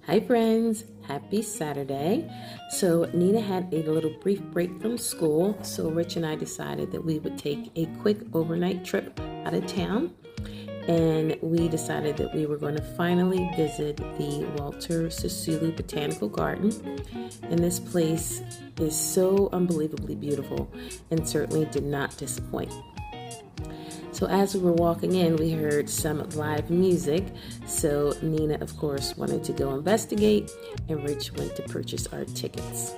Hi friends, happy Saturday. So Nina had a little brief break from school, so Rich and I decided that we would take a quick overnight trip out of town, and we decided that we were going to finally visit the Walter Sisulu Botanical Garden. And this place is so unbelievably beautiful and certainly did not disappoint. So as we were walking in, we heard some live music. So Nina, of course, wanted to go investigate, and Rich went to purchase our tickets.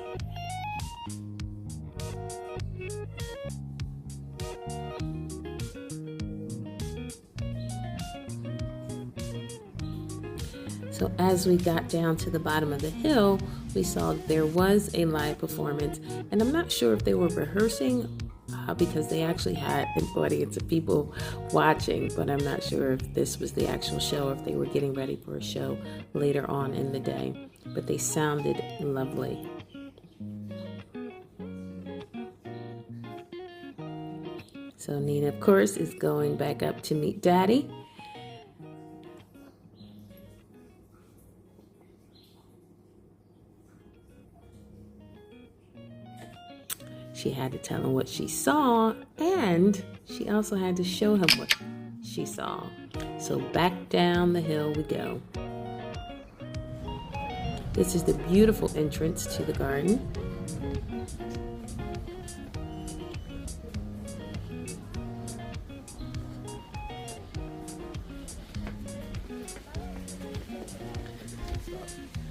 So as we got down to the bottom of the hill, we saw there was a live performance, and I'm not sure if they were rehearsing because they actually had an audience of people watching, but I'm not sure if this was the actual show or if they were getting ready for a show later on in the day, but they sounded lovely. So Nina, of course, is going back up to meet Daddy. She had to tell him what she saw, and she also had to show him what she saw. So back down the hill we go. This is the beautiful entrance to the garden.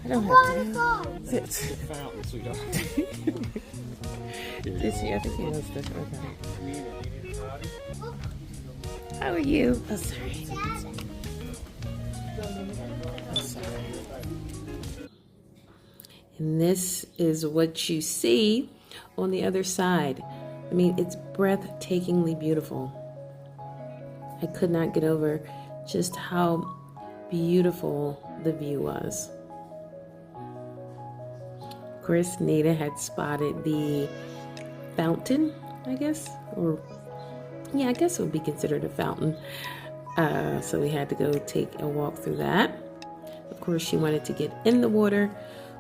I don't have to. It's a fountain, sweetheart. I think he knows this. Okay. How are you? Oh, sorry. And this is what you see on the other side. I mean, it's breathtakingly beautiful. I could not get over just how beautiful the view was. Of course, Nina had spotted the fountain, I guess, or yeah, I guess it would be considered a fountain. So we had to go take a walk through that. Of course, she wanted to get in the water,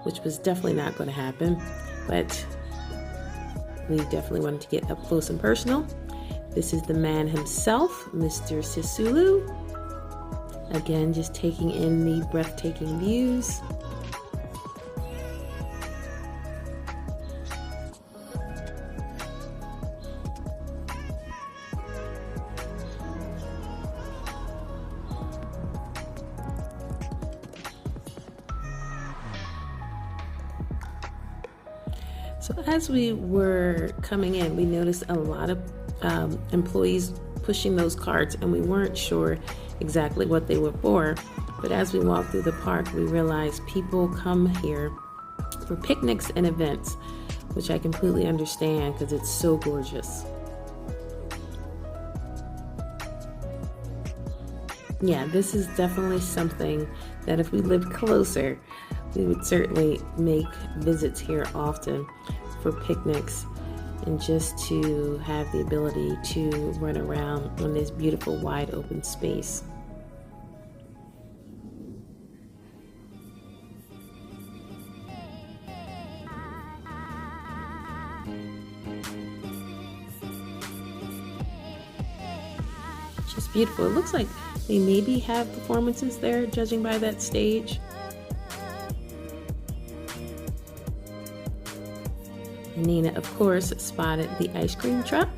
which was definitely not going to happen, but we definitely wanted to get up close and personal. This is the man himself, Mr. Sisulu. Again, just taking in the breathtaking views. So as we were coming in, we noticed a lot of employees pushing those carts, and we weren't sure exactly what they were for. But as we walked through the park, we realized people come here for picnics and events, which I completely understand because it's so gorgeous. Yeah, this is definitely something that if we lived closer, we would certainly make visits here often for picnics and just to have the ability to run around on this beautiful wide open space. Just beautiful. It looks like they maybe have performances there, judging by that stage. Nina, of course, spotted the ice cream truck,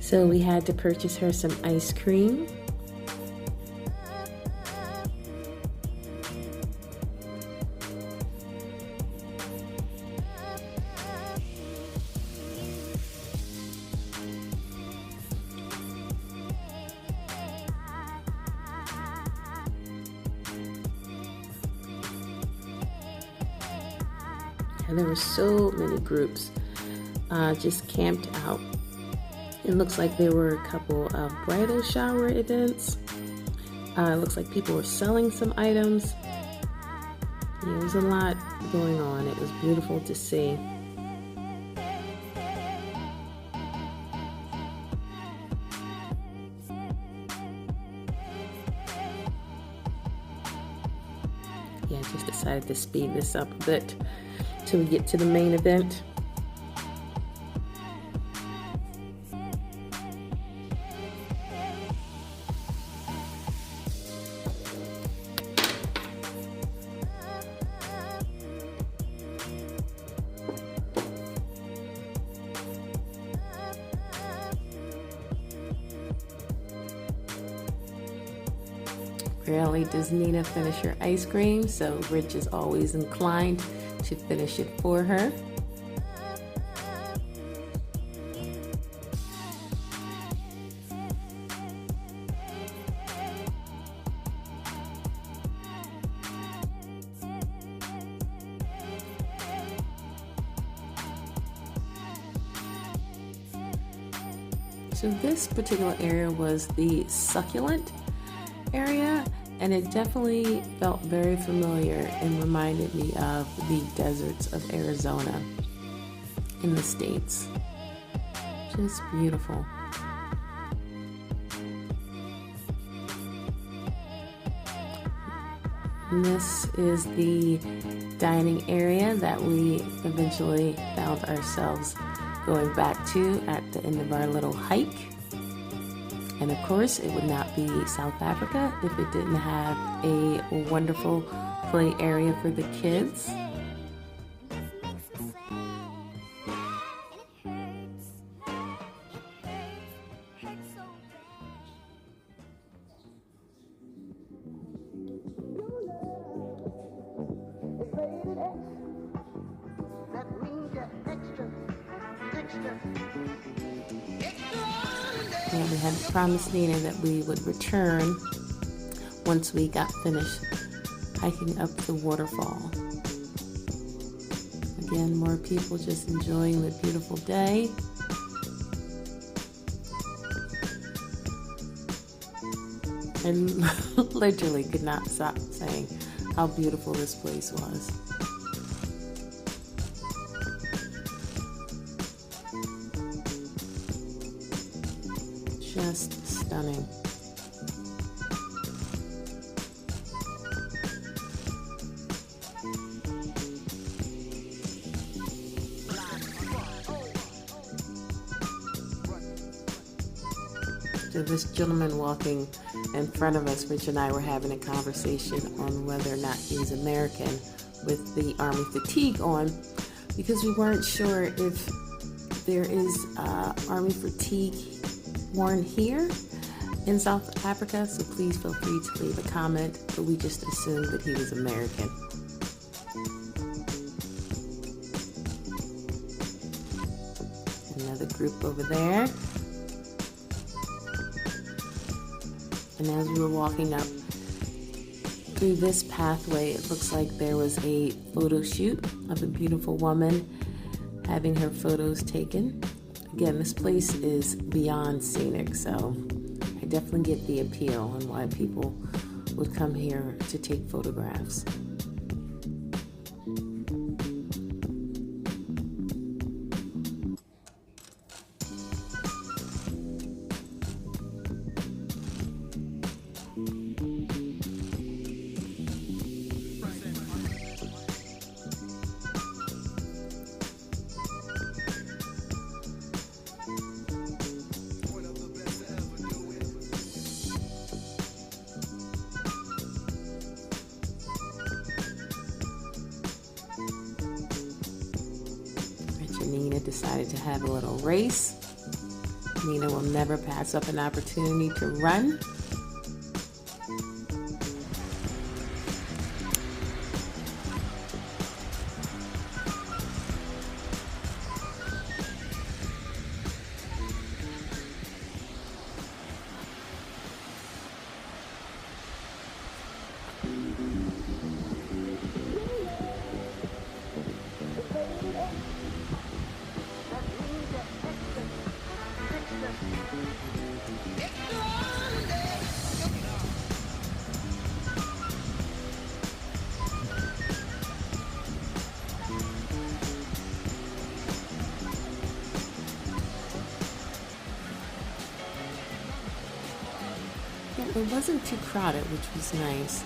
so we had to purchase her some ice cream. And there were so many groups just camped out. It looks like there were a couple of bridal shower events. It looks like people were selling some items. There was a lot going on. It was beautiful to see. Yeah, I just decided to speed this up a bit till we get to the main event. Rarely does Nina finish her ice cream, so Rich is always inclined to finish it for her. So this particular area was the Succulent area, and it definitely felt very familiar and reminded me of the deserts of Arizona in the States. Just beautiful. And this is the dining area that we eventually found ourselves going back to at the end of our little hike. And of course, it would not be South Africa if it didn't have a wonderful play area for the kids. And we had promised Nina that we would return once we got finished hiking up the waterfall. Again, more people just enjoying the beautiful day. I literally could not stop saying how beautiful this place was. Just stunning. So this gentleman walking in front of us, Rich and I were having a conversation on whether or not he's American with the Army fatigue on, because we weren't sure if there is Army fatigue worn here in South Africa, so please feel free to leave a comment, but we just assumed that he was American. Another group over there. And as we were walking up through this pathway, it looks like there was a photo shoot of a beautiful woman having her photos taken. Again, this place is beyond scenic, so I definitely get the appeal and why people would come here to take photographs. Nina decided to have a little race. Nina will never pass up an opportunity to run. it wasn't too crowded, which was nice.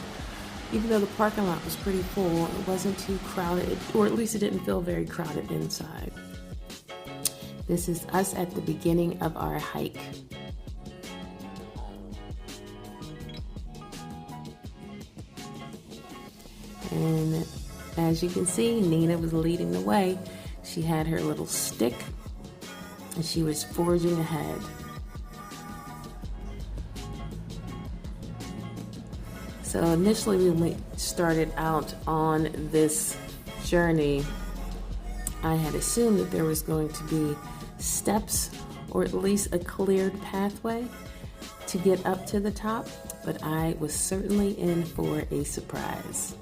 Even though the parking lot was pretty full, it wasn't too crowded, or at least it didn't feel very crowded inside. This is us at the beginning of our hike. And as you can see, Nina was leading the way. She had her little stick and she was forging ahead. So initially when we started out on this journey, I had assumed that there was going to be steps or at least a cleared pathway to get up to the top, but I was certainly in for a surprise.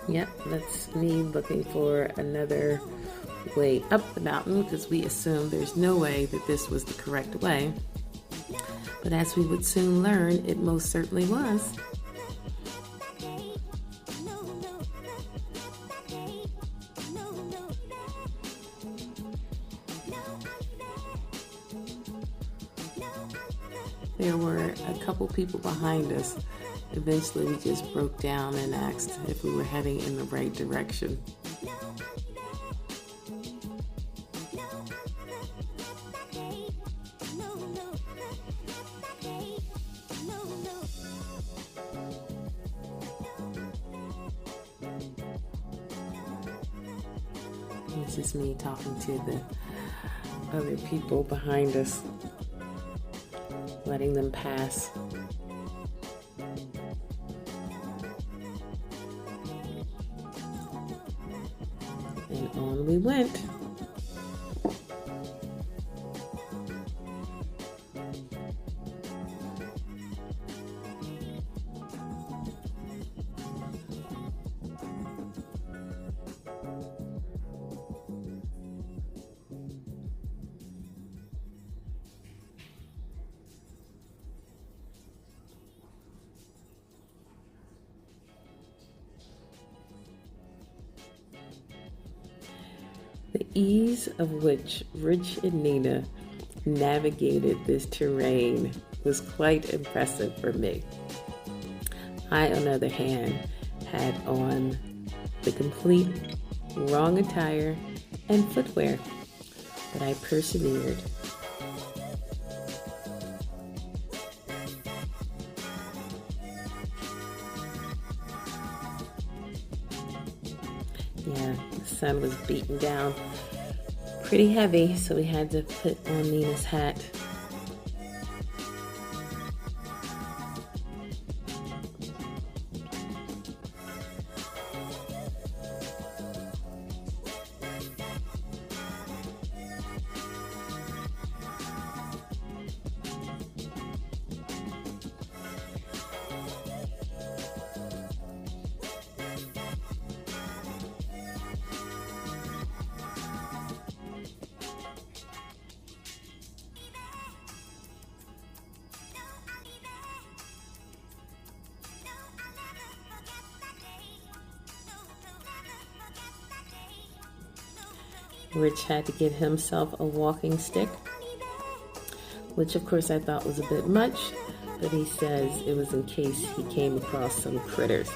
Yep, that's me looking for another way up the mountain because we assumed there's no way that this was the correct way. But as we would soon learn, it most certainly was. There were a couple people behind us. Eventually we just broke down and asked if we were heading in the right direction. This is me talking to the other people behind us, letting them pass. And on we went. The ease of which Rich and Nina navigated this terrain was quite impressive for me. I, on the other hand, had on the complete wrong attire and footwear, but I persevered. Yeah, the sun was beating down pretty heavy, so we had to put on Nina's hat. Rich had to get himself a walking stick, which of course I thought was a bit much, but he says it was in case he came across some critters.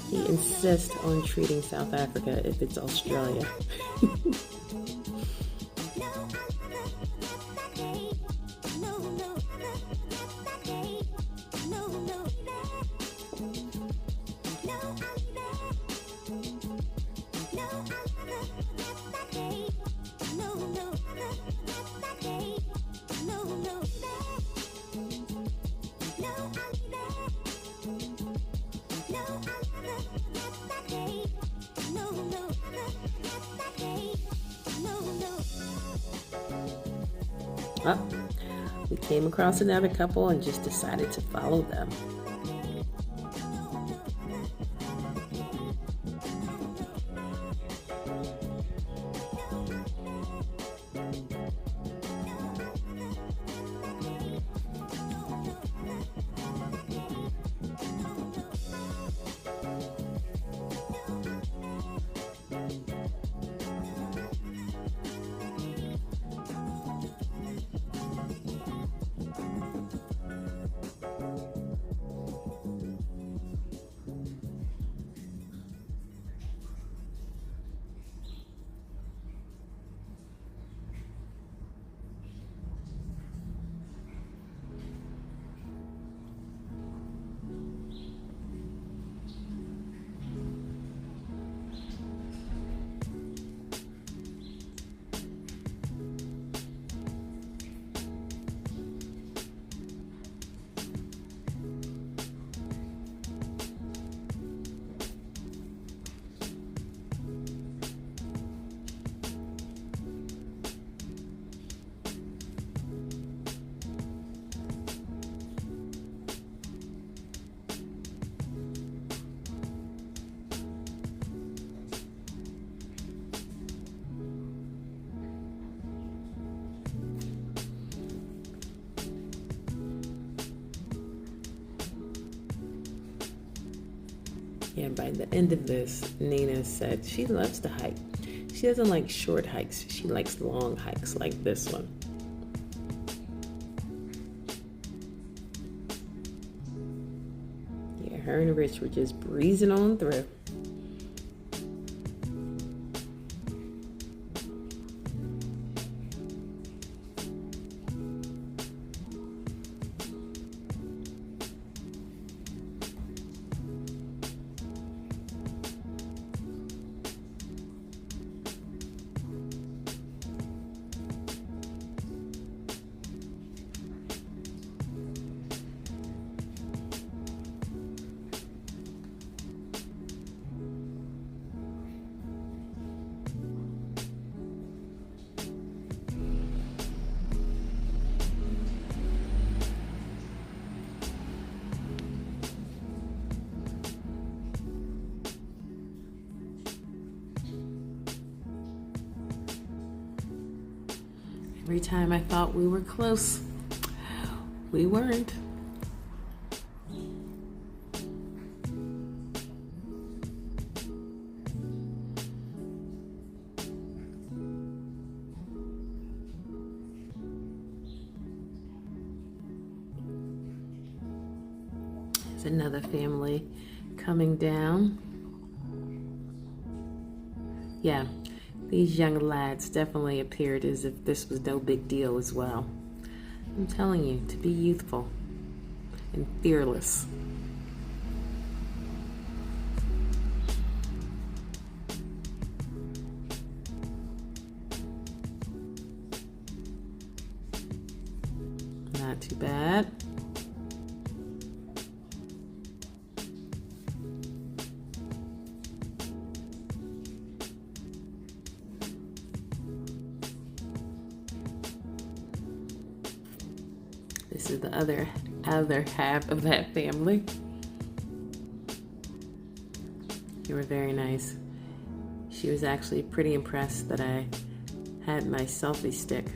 He insists on treating South Africa if it's Australia. Oh, we came across another couple and just decided to follow them. Yeah, by the end of this, Nina said she loves to hike. She doesn't like short hikes. She likes long hikes like this one. Yeah, her and Rich were just breezing on through. Every time I thought we were close, we weren't. There's another family coming down. Yeah. These young lads definitely appeared as if this was no big deal as well. I'm telling you, to be youthful and fearless. Not too bad. This is the other half of that family. They were very nice. She was actually pretty impressed that I had my selfie stick.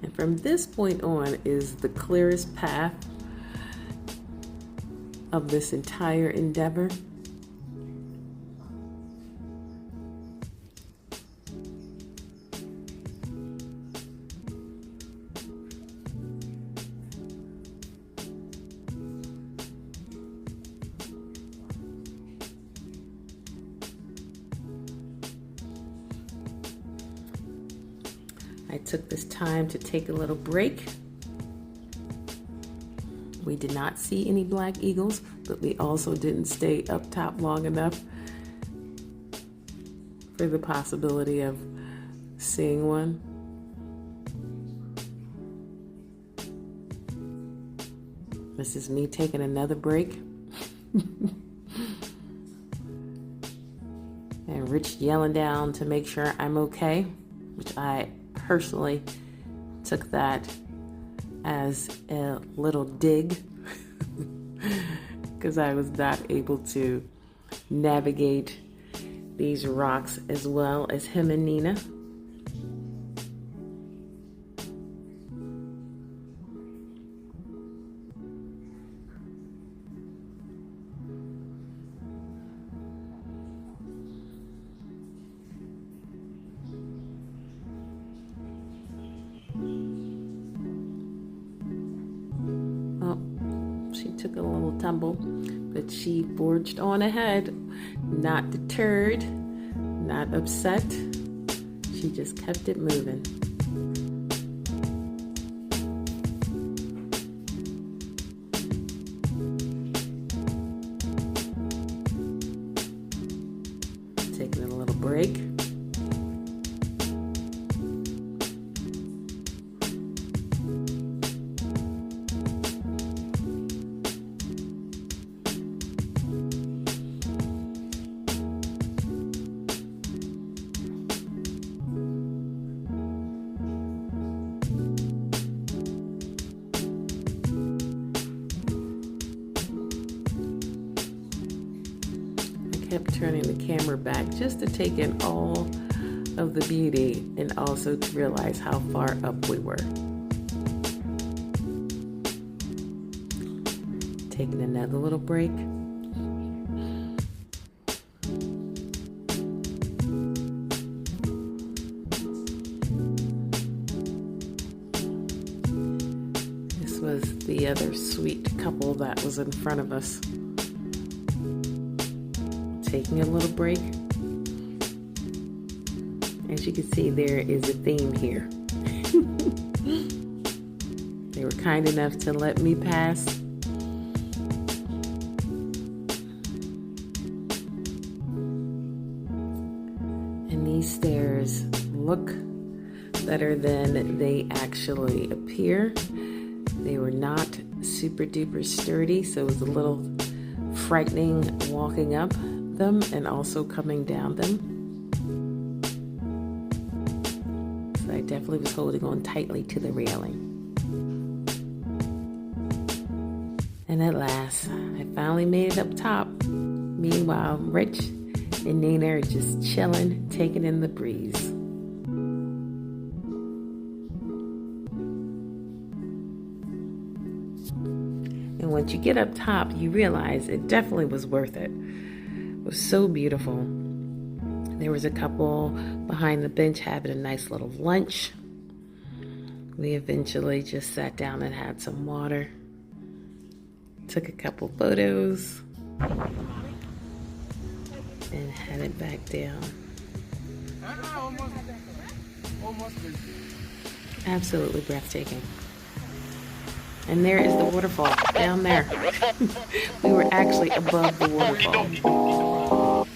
And from this point on is the clearest path of this entire endeavor. I took this time to take a little break. We did not see any black eagles, but we also didn't stay up top long enough for the possibility of seeing one. This is me taking another break. And Rich yelling down to make sure I'm okay, which I personally took that as a little dig because I was not able to navigate these rocks as well as him and Nina. She took a little tumble, but she forged on ahead, not deterred, not upset. She just kept it moving. Taking a little break. Kept turning the camera back just to take in all of the beauty and also to realize how far up we were. Taking another little break. This was the other sweet couple that was in front of us. Taking a little break. As you can see, there is a theme here. They were kind enough to let me pass. And these stairs look better than they actually appear. They were not super duper sturdy, so it was a little frightening walking up them and also coming down them. So I definitely was holding on tightly to the railing. And at last, I finally made it up top. Meanwhile, Rich and Nina are just chilling, taking in the breeze. And once you get up top, you realize it definitely was worth it. It was so beautiful. There was a couple behind the bench having a nice little lunch. We eventually just sat down and had some water. Took a couple photos and headed back down. Absolutely breathtaking. And there is the waterfall down there. We were actually above the waterfall.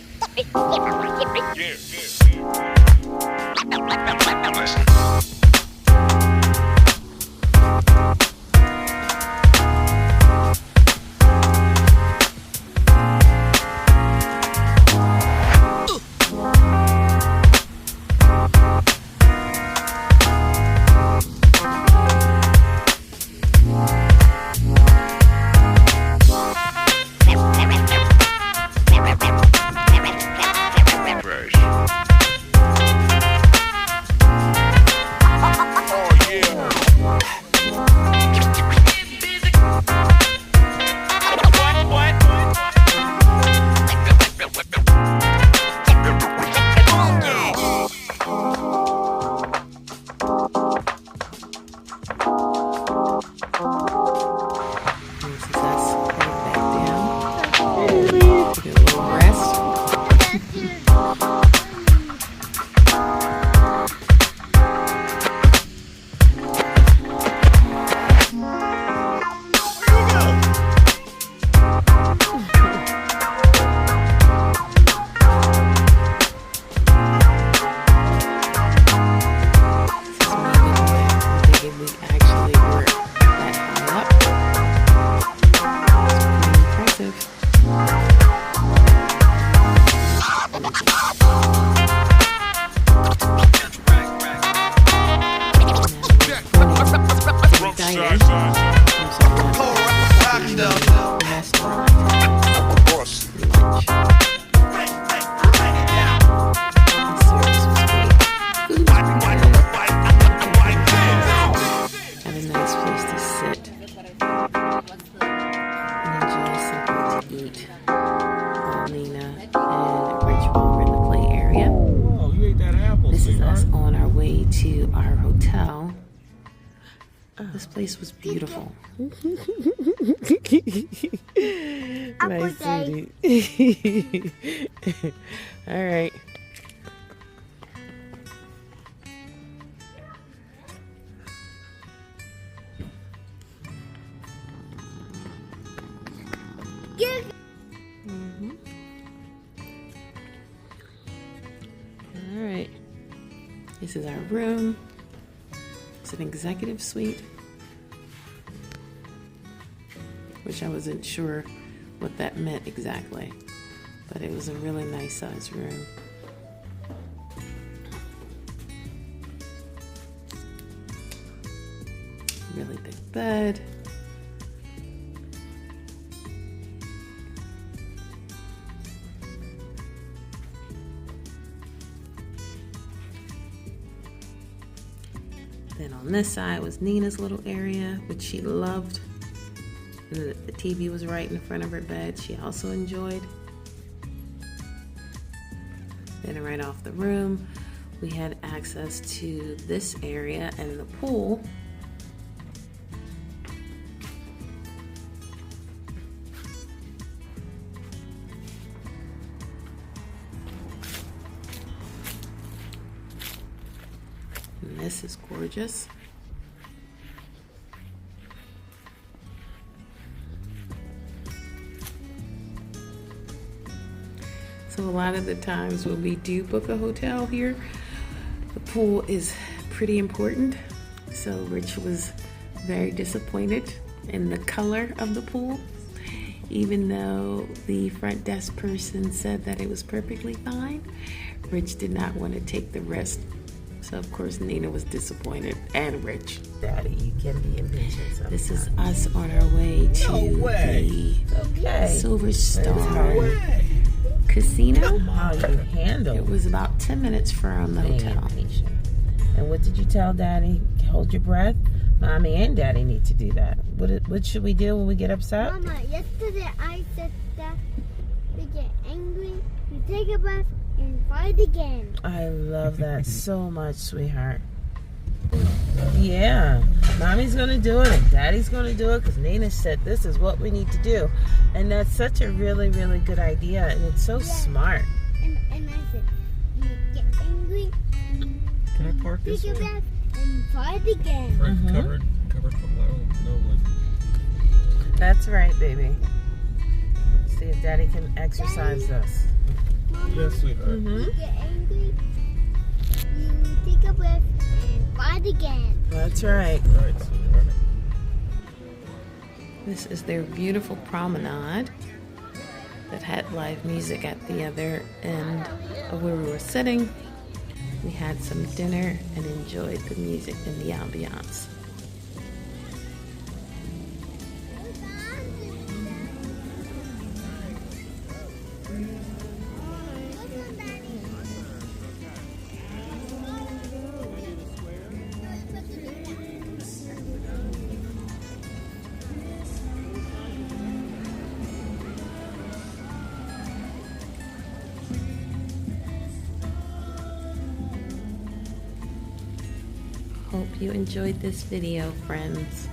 and Rich were over in the play area. Oh, you ate that apple, This sweetheart. is us on our way to our hotel. This place was beautiful. Apple Nice, day. sweetie. All right. All right. This is our room. It's an executive suite, which I wasn't sure what that meant exactly, but it was a really nice size room. Really big bed. Then on this side was Nina's little area, which she loved. And the TV was right in front of her bed. She also enjoyed. Then right off the room, we had access to this area and the pool. And this is gorgeous. So a lot of the times when we do book a hotel here, the pool is pretty important. So Rich was very disappointed in the color of the pool, even though the front desk person said that it was perfectly fine. Rich did not want to take the risk. So of course Nina was disappointed, and Rich. Daddy, you can be impatient sometimes. This is us on our way to way. the Okay. Silverstar Casino. How you handle It was about 10 minutes from the being hotel. impatient. And what did you tell Daddy? Hold your breath. Mommy and Daddy need to do that. What should we do when we get upset? Mama, yesterday I said that we get angry, you take a breath, and fight again. I love that so much, sweetheart. Yeah, Mommy's gonna do it and Daddy's gonna do it because Nina said this is what we need to do. And that's such a really, really good idea, and it's so smart. And I said, you get angry, Can I park this take a way? breath, and fight again. Right, covered from no wood. That's right, baby. See if Daddy can exercise this. Mama, Yes, sweetheart. you get angry, you take a breath, and fight again. That's right. Right, sweetheart. This is their beautiful promenade that had live music at the other end of where we were sitting. We had some dinner and enjoyed the music and the ambiance. Hope you enjoyed this video, friends.